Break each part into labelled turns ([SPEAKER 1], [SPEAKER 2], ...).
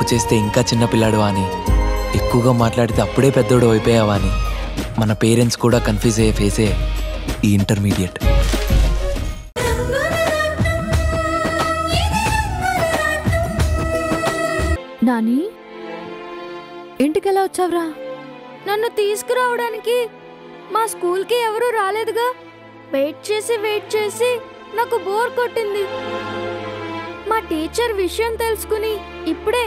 [SPEAKER 1] చేస్తే ఇంకా చిన్నపిల్లాడు అని, ఎక్కువగా మాట్లాడితే అప్పుడే పెద్దోడు అయిపోయావా అని మన పేరెంట్స్ కూడా కన్ఫ్యూజ్ అయ్యే ఫేసే ఈ ఇంటర్మీడియట్.
[SPEAKER 2] నాని, ఇంటికెలా వచ్చావురా?
[SPEAKER 3] నన్ను తీసుకురావడానికి మా స్కూల్కి ఎవరూ రాలేదుగా. వెయిట్ చేసి నాకు బోర్ కొట్టింది. మా టీచర్ విషయం తెలుసుకుని ఇప్పుడే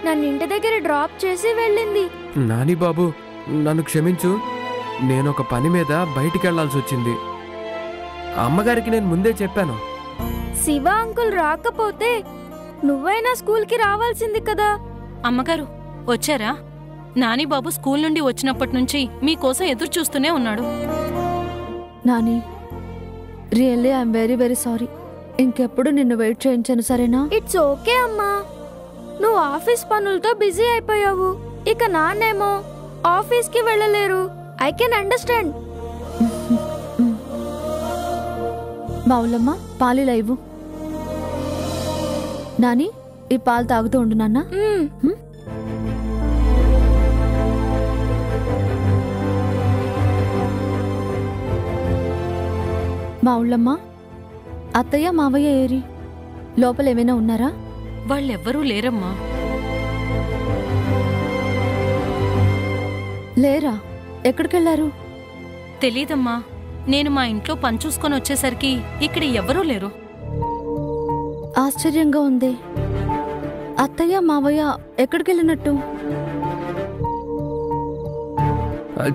[SPEAKER 3] నన్ను ఇంటి దగ్గర డ్రాప్ చేసి వెళ్ళింది.
[SPEAKER 4] నాని బాబు, నన్ను క్షమించు. నేను ఒక పని మీద బయటికి వెళ్లాల్సి వచ్చింది. అమ్మగారికి నేను ముందే చెప్పాను.
[SPEAKER 3] శివ అంకుల్ రాకపోతే నువ్వైనా స్కూల్కి రావాల్సింది కదా.
[SPEAKER 5] అమ్మగారు వచ్చారా? నాని బాబు స్కూల్ నుండి వచ్చినప్పటి నుంచి మీకోసం ఎదురు చూస్తూనే ఉన్నాడు.
[SPEAKER 2] Nani, really I'm very very sorry. ఇంకెప్పుడు నిన్ను వెయిట్ చేయించాను, సరేనా?
[SPEAKER 3] ఇట్స్ ఓకే అమ్మా. నువ్వు ఆఫీస్ పనులతో బిజీ అయిపోయావు. ఇక నాన్నేమో ఆఫీస్కి వెళ్ళలేరు. I can understand.
[SPEAKER 2] బావులమ్మ, పాలు లైవు. నాని, ఈ పాలు తాగుతూ ఉండు నాన్న. మా ఊళ్ళమ్మ, అత్తయ్య మావయ్య ఏరి? లోపల ఏమైనా ఉన్నారా?
[SPEAKER 5] వాళ్ళెవ్వరూ లేరమ్మా.
[SPEAKER 2] లేరా? ఎక్కడికెళ్లారు?
[SPEAKER 5] తెలీదమ్మా. నేను మా ఇంట్లో పని చూసుకొని వచ్చేసరికి ఇక్కడ ఎవ్వరూ లేరు.
[SPEAKER 2] ఆశ్చర్యంగా ఉంది. అత్తయ్య మావయ్య ఎక్కడికెళ్ళినట్టు?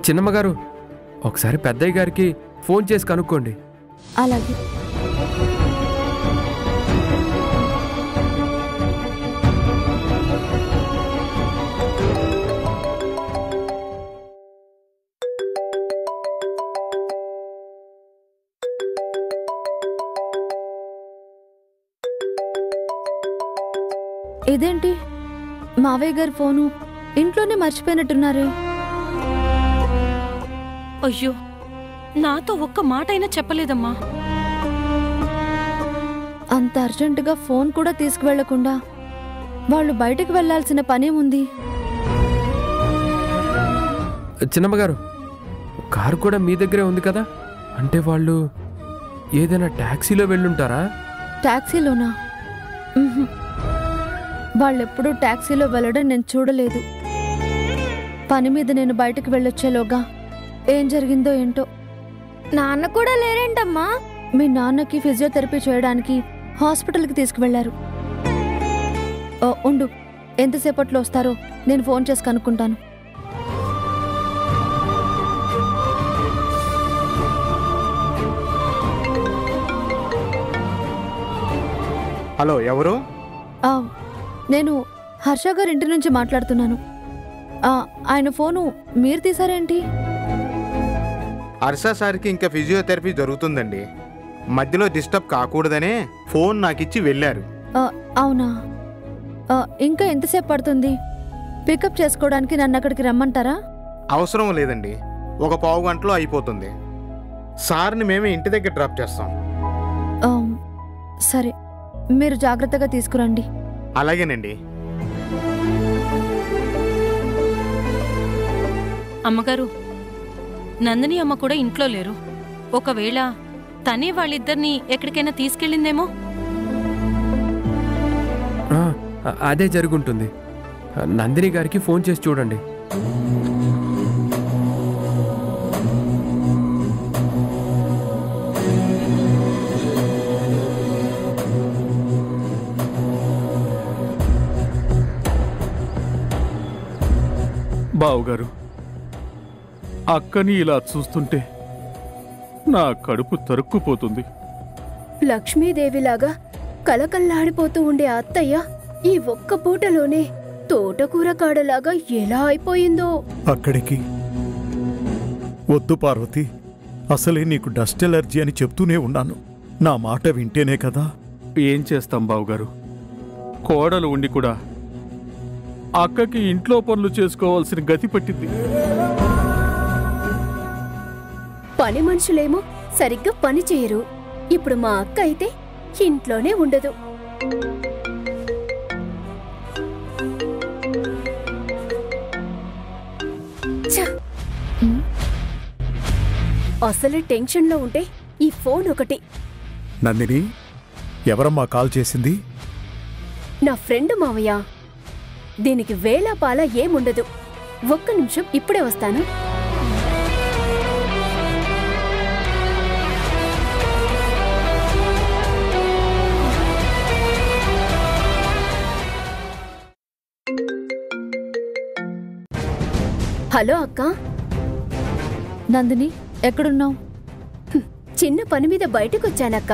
[SPEAKER 4] చిన్నమ్మగారు, ఒకసారి పెద్దయ్య గారికి ఫోన్ చేసి కనుక్కోండి.
[SPEAKER 2] అలాగే. ఇదేంటి, మావయ్య గారి ఫోను ఇంట్లోనే మర్చిపోయినట్టున్నారే?
[SPEAKER 5] అయ్యో, నాతో ఒక్క మాట అయినా చెప్పలేదమ్మా.
[SPEAKER 2] అంత అర్జెంటుగా ఫోన్ కూడా తీసుకువెళ్లకుండా వాళ్ళు బయటకు వెళ్లాల్సిన పనేముంది?
[SPEAKER 4] చిన్నమ్మగారు, కారు కూడా మీ దగ్గరే ఉంది కదా? అంటే వాళ్ళు ఏదైనా టాక్సీలో వెళ్ళుంటారా?
[SPEAKER 2] టాక్సీలోనా? వాళ్ళెప్పుడూ టాక్సీలో వెళ్ళడం నేను చూడలేదు. పని మీద నేను బయటకు వెళ్ళొచ్చేలోగా ఏం జరిగిందో ఏంటో.
[SPEAKER 3] నాన్న కూడా లేరేంటమ్మా?
[SPEAKER 2] మీ నాన్నకి ఫిజియోథెరపీ చేయడానికి హాస్పిటల్కి తీసుకువెళ్లారు. ఉండు, ఎంతసేపట్లో వస్తారో నేను ఫోన్ చేసి కనుక్కుంటాను.
[SPEAKER 6] హలో, ఎవరు?
[SPEAKER 2] నేను హర్ష గారి ఇంటి నుంచి మాట్లాడుతున్నాను. ఆయన ఫోను మీరు తీసారేంటి?
[SPEAKER 6] హర్ష సార్కి ఇంకా ఫిజియోథెరపీ జరుగుతుందండి. మధ్యలో డిస్టర్బ్ కాకూడదనే ఫోన్ నాకిచ్చి వెళ్ళారు.
[SPEAKER 2] అవునా? ఇంకా ఎంతసేపు పడుతుంది? పికప్ చేసుకోవడానికి నన్ను అక్కడికి రమ్మంటారా?
[SPEAKER 6] అవసరం లేదండి, ఒక పావు గంటలో అయిపోతుంది. సార్ని మేమే ఇంటి దగ్గర డ్రాప్ చేస్తాం.
[SPEAKER 2] సరే, మీరు జాగ్రత్తగా తీసుకురండి.
[SPEAKER 6] అలాగేనండి.
[SPEAKER 5] అమ్మగారు, నందిని అమ్మ కూడా ఇంట్లో లేరు. ఒకవేళ తనే వాళ్ళిద్దరినీ ఎక్కడికైనా తీసుకెళ్ళిందేమో.
[SPEAKER 4] అదే జరుగుంటుంది. నందిని గారికి ఫోన్ చేసి చూడండి.
[SPEAKER 7] బావుగారు, అక్కని ఇలా చూస్తుంటే నా కడుపు తరుక్కుపోతుంది.
[SPEAKER 8] లక్ష్మీదేవిలాగా కలకల్లాడిపోతూ ఉండే అత్తయ్య ఈ ఒక్క పూటలోనే తోటకూర కాడలాగా ఎలా అయిపోయిందో.
[SPEAKER 9] అక్కడికి వద్దు పార్వతి, అసలే నీకు డస్ట్ ఎలర్జీ అని చెప్తూనే ఉన్నాను. నా మాట వింటేనే కదా.
[SPEAKER 7] ఏం చేస్తాం బావుగారు, కోడలు ఉండి కూడా అక్కకి ఇంట్లో పనులు చేసుకోవాల్సిన గతి పట్టింది.
[SPEAKER 8] పని మనుషులేమో సరిగ్గా పని చేయరు. ఇప్పుడు మా అక్క అయితే ఇంట్లోనే ఉండదు. అసలే టెన్షన్లో ఉంటే ఈ ఫోన్ ఒకటి.
[SPEAKER 9] నందిని, ఎవరమ్మా కాల్ చేసింది?
[SPEAKER 8] నా ఫ్రెండ్ మావయ్య. దీనికి వేళాపాల ఏముండదు. ఒక్క నిమిషం, ఇప్పుడే వస్తాను. హలో అక్క.
[SPEAKER 2] నందిని, ఎక్కడున్నావు?
[SPEAKER 8] చిన్న పని మీద బయటకొచ్చానక్క.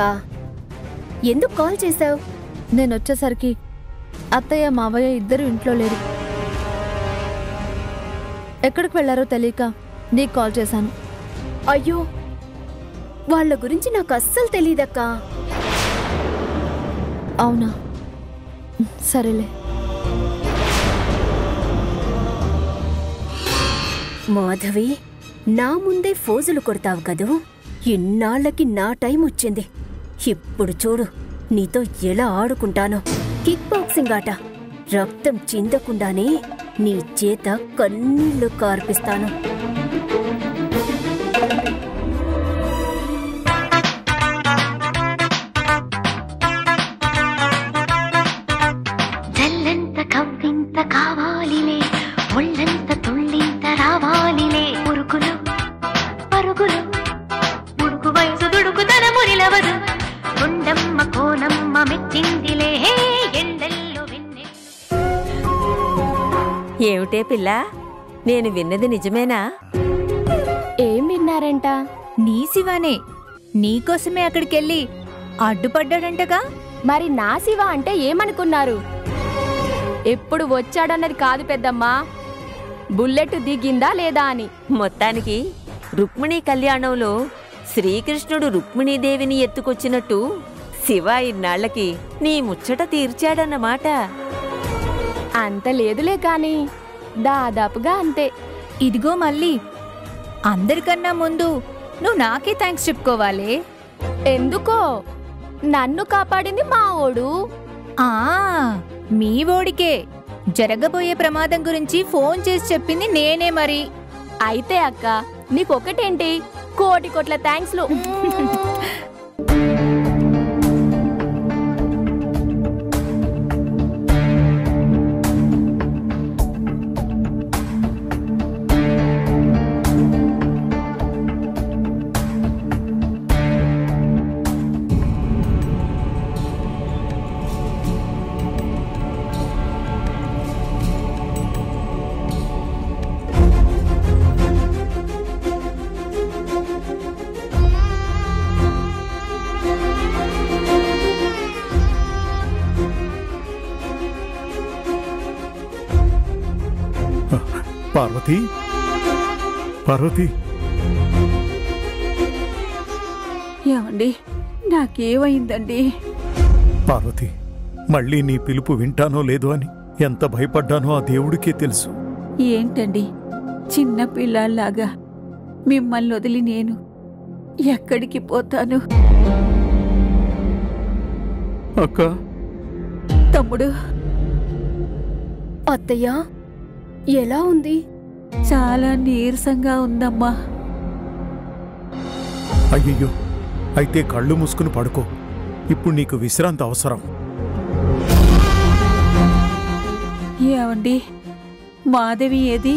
[SPEAKER 8] ఎందుకు కాల్ చేశావు?
[SPEAKER 2] నేను వచ్చేసరికి అత్తయ్య మావయ్య ఇద్దరు ఇంట్లో లేరు. ఎక్కడికి వెళ్లారో తెలియక నీకు కాల్ చేశాను.
[SPEAKER 8] అయ్యో, వాళ్ళ గురించి నాకు అస్సలు తెలీదక్కా.
[SPEAKER 2] అవునా, సరేలే.
[SPEAKER 8] మాధవి, నా ముందే ఫోజులు కొడతావు కదూ. ఇన్నాళ్లకి నా టైం వచ్చింది. ఇప్పుడు చూడు నీతో ఎలా ఆడుకుంటానో. కిక్ బాక్సింగ్ ఆట. రక్తం చిందకుండానే నీ చేత కన్నీళ్లు కార్పిస్తాను.
[SPEAKER 10] జల్లంత కవ్వింత కావాలిలే, ఒళ్ళంత తుళ్ళింత రావాలిలే. ఉరుకులు పరుగులు, మురుకు వయసు దుడుకు తనము నిలవదు. కొండమ్మ కోనమ్మ మెచ్చిందిలే, ఎండల్లో వెన్నె.
[SPEAKER 11] ఏమిటే పిల్ల, నేను విన్నది నిజమేనా?
[SPEAKER 3] ఏం విన్నారంట?
[SPEAKER 12] నీ శివానే నీకోసమే అక్కడికెళ్ళి అడ్డుపడ్డాడంటగా.
[SPEAKER 3] మరి నా శివ అంటే ఏమనుకున్నారు? ఎప్పుడు వచ్చాడన్నది కాదు పెద్దమ్మా, బుల్లెట్ దిగిందా లేదా అని.
[SPEAKER 11] మొత్తానికి రుక్మిణీ కళ్యాణంలో శ్రీకృష్ణుడు రుక్మిణీదేవిని ఎత్తుకొచ్చినట్టు శివ ఇన్నాళ్లకి నీ ముచ్చట తీర్చాడన్నమాట.
[SPEAKER 3] అంత లేదులే కాని దాదాపుగా అంతే.
[SPEAKER 12] ఇదిగో మళ్ళీ అందరికన్నా ముందు నువ్వు నాకే థ్యాంక్స్ చెప్పుకోవాలే.
[SPEAKER 3] ఎందుకో? నన్ను కాపాడింది మా ఓడు.
[SPEAKER 12] ఆ మీ ఓడికే జరగబోయే ప్రమాదం గురించి ఫోన్ చేసి చెప్పింది నేనే. మరి
[SPEAKER 3] అయితే అక్క, నీకొకటేంటి కోటి కోట్ల థ్యాంక్స్లు.
[SPEAKER 9] పార్వతి, పార్వతి.
[SPEAKER 13] ఏమండి, నాకేమైందండి?
[SPEAKER 9] పార్వతి, మళ్ళీ నీ పిలుపు వింటానో లేదో అని ఎంత భయపడ్డానో ఆ దేవుడికే తెలుసు.
[SPEAKER 13] ఏంటండి చిన్న పిల్లల్లాగా మిమ్మల్ని వదిలి నేను ఎక్కడికి పోతాను?
[SPEAKER 7] అక్క,
[SPEAKER 13] తమ్ముడు.
[SPEAKER 8] అత్తయ్య, ఎలా ఉంది?
[SPEAKER 13] చాలా నీరసంగా ఉందమ్మా.
[SPEAKER 9] అయ్యయ్యో, అయితే కళ్ళు మూసుకుని పడుకో. ఇప్పుడు నీకు విశ్రాంతి అవసరం.
[SPEAKER 13] ఏమండి, మాధవి ఏది?